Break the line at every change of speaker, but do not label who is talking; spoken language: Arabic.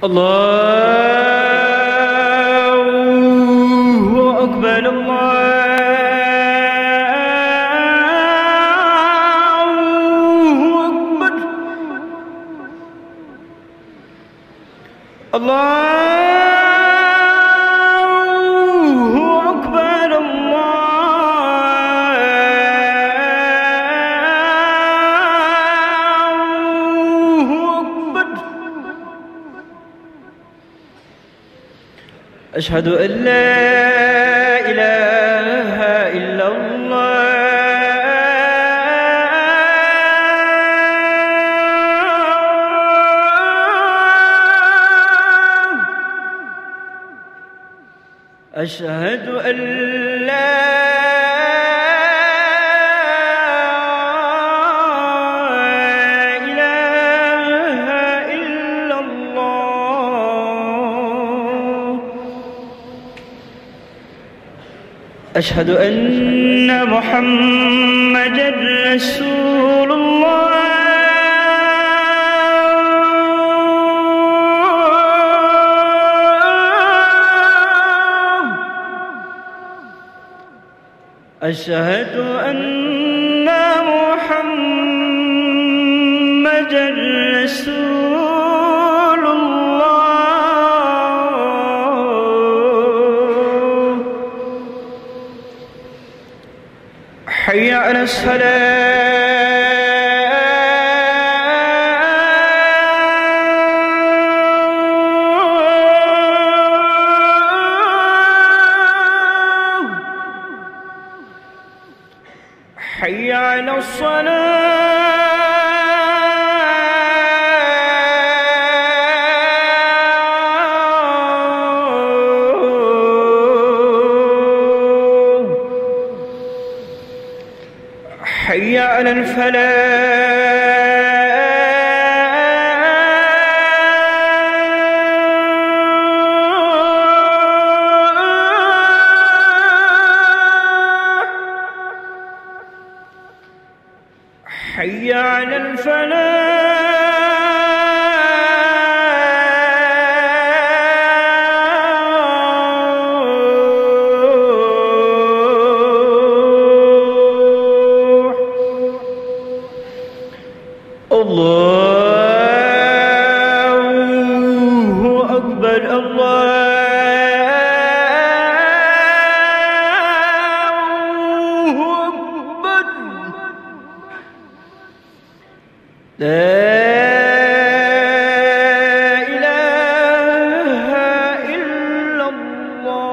الله أكبر. الله أكبر. الله أكبر. الله أكبر. أشهد أن لا إله إلا الله. أشهد أن لا إله إلا الله. أشهد أن محمدًا رسول الله. أشهد أن محمدًا رسول الله. حي على الصلاة. حي على الصلاة. حي على الفلاح. حي على الفلاح. الله أكبر. الله أكبر. لا إله إلا الله.